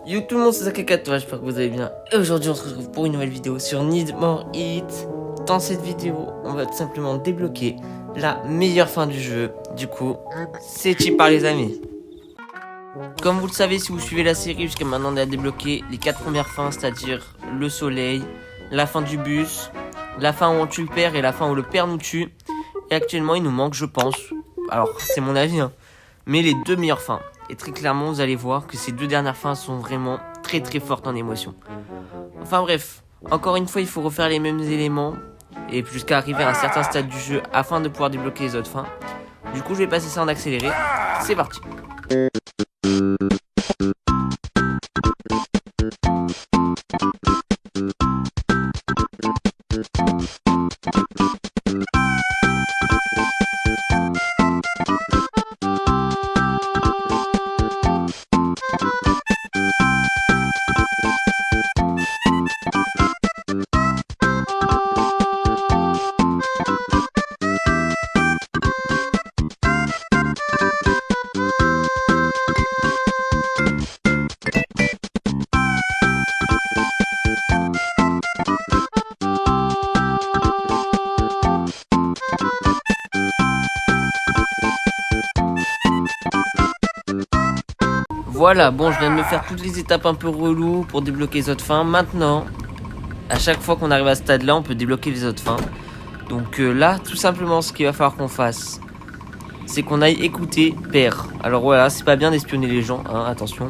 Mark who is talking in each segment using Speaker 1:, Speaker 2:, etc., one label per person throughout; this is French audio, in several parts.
Speaker 1: Yo tout le monde, c'est Zaka4, j'espère que vous allez bien. Et aujourd'hui on se retrouve pour une nouvelle vidéo sur Need More Hit. Dans cette vidéo, on va tout simplement débloquer la meilleure fin du jeu. Du coup, c'est cheap par les amis. Comme vous le savez, si vous suivez la série, jusqu'à maintenant on a débloqué les 4 premières fins, c'est-à-dire le soleil, la fin du bus, la fin où on tue le père et la fin où le père nous tue. Et actuellement il nous manque, je pense, alors c'est mon avis, hein, mais les deux meilleures fins. Et très clairement, vous allez voir que ces deux dernières fins sont vraiment très fortes en émotion. Enfin bref, encore une fois, il faut refaire les mêmes éléments et jusqu'à arriver à un certain stade du jeu afin de pouvoir débloquer les autres fins. Du coup, je vais passer ça en accéléré. C'est parti. Voilà, bon, je viens de me faire toutes les étapes un peu reloues pour débloquer les autres fins. Maintenant, à chaque fois qu'on arrive à ce stade-là, on peut débloquer les autres fins. Donc là, tout simplement, ce qu'il va falloir qu'on fasse, c'est qu'on aille écouter Père. Alors voilà, c'est pas bien d'espionner les gens, hein, attention.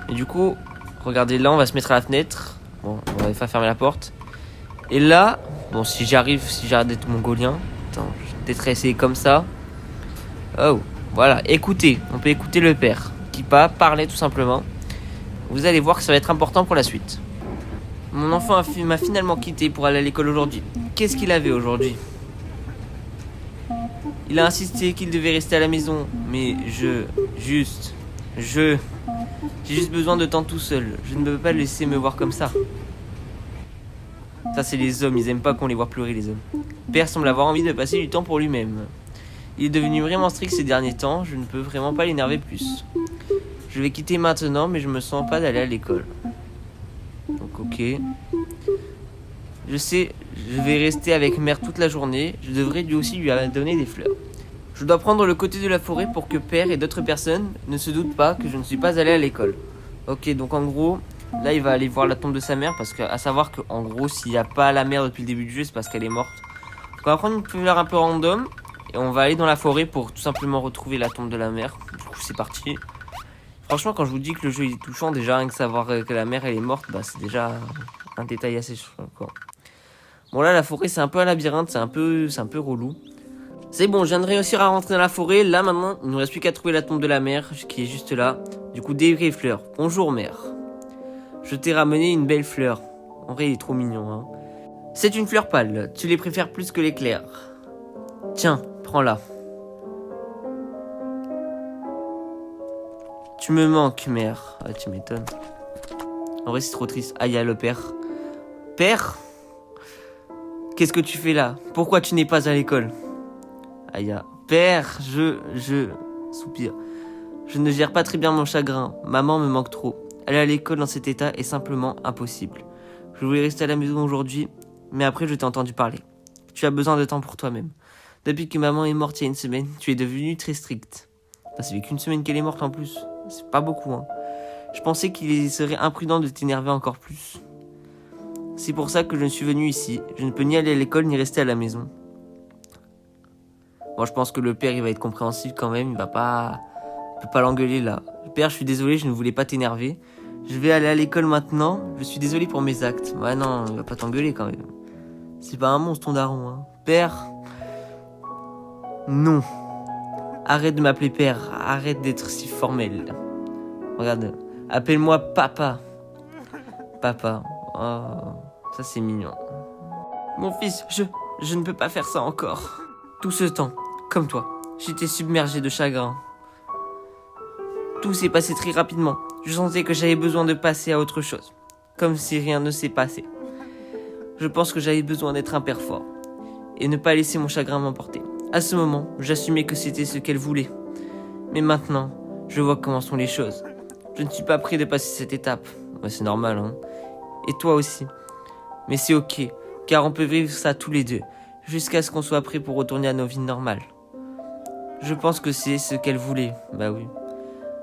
Speaker 1: Et du coup, regardez, là, on va se mettre à la fenêtre. Bon, on va pas fermer la porte. Et là, bon, si j'arrive, si j'arrête d'être mongolien, attends, je vais peut-être essayer comme ça. Oh, voilà, écoutez, on peut écouter le Père. Qui pas parler tout simplement. Vous allez voir que ça va être important pour la suite. Mon enfant m'a finalement quitté pour aller à l'école aujourd'hui. Qu'est-ce qu'il avait aujourd'hui? Il a insisté qu'il devait rester à la maison, mais j'ai juste besoin de temps tout seul. Je ne peux pas le laisser me voir comme ça. Ça, c'est les hommes, ils aiment pas qu'on les voit pleurer, les hommes. Père semble avoir envie de passer du temps pour lui-même. Il est devenu vraiment strict ces derniers temps, je ne peux vraiment pas l'énerver plus. Je vais quitter maintenant, mais je me sens pas d'aller à l'école. Donc ok. Je sais, je vais rester avec mère toute la journée. Je devrais lui aussi lui donner des fleurs. Je dois prendre le côté de la forêt pour que père et d'autres personnes ne se doutent pas que je ne suis pas allé à l'école. Ok, donc en gros, là il va aller voir la tombe de sa mère parce que, à savoir qu'en gros, s'il n'y a pas la mère depuis le début du jeu, c'est parce qu'elle est morte. Donc on va prendre une fleur un peu random et on va aller dans la forêt pour tout simplement retrouver la tombe de la mère. Du coup, c'est parti. Franchement, quand je vous dis que le jeu est touchant, déjà rien que savoir que la mère elle est morte, bah c'est déjà un détail assez choquant. Bon là, la forêt c'est un peu un labyrinthe, c'est un peu relou. C'est bon, je viens de réussir à rentrer dans la forêt. Là maintenant, il ne nous reste plus qu'à trouver la tombe de la mère qui est juste là. Du coup, des fleurs. Bonjour mère. Je t'ai ramené une belle fleur. En vrai, il est trop mignon. Hein. C'est une fleur pâle. Tu les préfères plus que les clairs. Tiens, prends-la. Tu me manques, mère. Ah, tu m'étonnes. En vrai, c'est trop triste. Ah, il y a le père. Père? Qu'est-ce que tu fais là? Pourquoi tu n'es pas à l'école? Aïe, père, je soupire. Je ne gère pas très bien mon chagrin. Maman me manque trop. Aller à l'école dans cet état est simplement impossible. Je voulais rester à la maison aujourd'hui, mais après je t'ai entendu parler. Tu as besoin de temps pour toi-même. Depuis que maman est morte il y a une semaine, tu es devenu très strict. Ça fait qu'une semaine qu'elle est morte en plus. C'est pas beaucoup, hein. Je pensais qu'il serait imprudent de t'énerver encore plus. C'est pour ça que je suis venu ici. Je ne peux ni aller à l'école ni rester à la maison. Bon, je pense que le père, il va être compréhensif quand même. Il peut pas l'engueuler là. Père, je suis désolé, je ne voulais pas t'énerver. Je vais aller à l'école maintenant. Je suis désolé pour mes actes. Ouais, non, il va pas t'engueuler quand même. C'est pas un monstre ton daron, hein. Père. Non. Arrête de m'appeler père. Arrête d'être si formel. Regarde. Appelle-moi papa. Papa. Oh, ça c'est mignon. Mon fils, je ne peux pas faire ça encore. Tout ce temps, comme toi, j'étais submergé de chagrin. Tout s'est passé très rapidement. Je sentais que j'avais besoin de passer à autre chose. Comme si rien ne s'est passé. Je pense que j'avais besoin d'être un père fort. Et ne pas laisser mon chagrin m'emporter. À ce moment, j'assumais que c'était ce qu'elle voulait. Mais maintenant, je vois comment sont les choses. Je ne suis pas prêt de passer cette étape. Ouais, c'est normal, hein. Et toi aussi. Mais c'est ok, car on peut vivre ça tous les deux, jusqu'à ce qu'on soit prêt pour retourner à nos vies normales. Je pense que c'est ce qu'elle voulait, bah oui.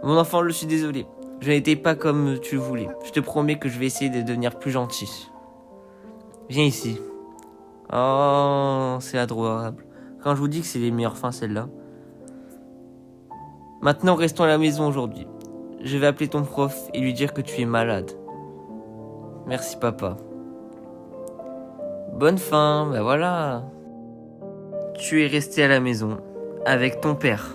Speaker 1: Mon enfant, je suis désolé. Je n'étais pas comme tu le voulais. Je te promets que je vais essayer de devenir plus gentil. Viens ici. Oh, c'est adorable. Quand je vous dis que c'est les meilleures fins, celle-là. Maintenant, restons à la maison aujourd'hui. Je vais appeler ton prof et lui dire que tu es malade. Merci, papa. Bonne fin, bah voilà. Tu es resté à la maison avec ton père.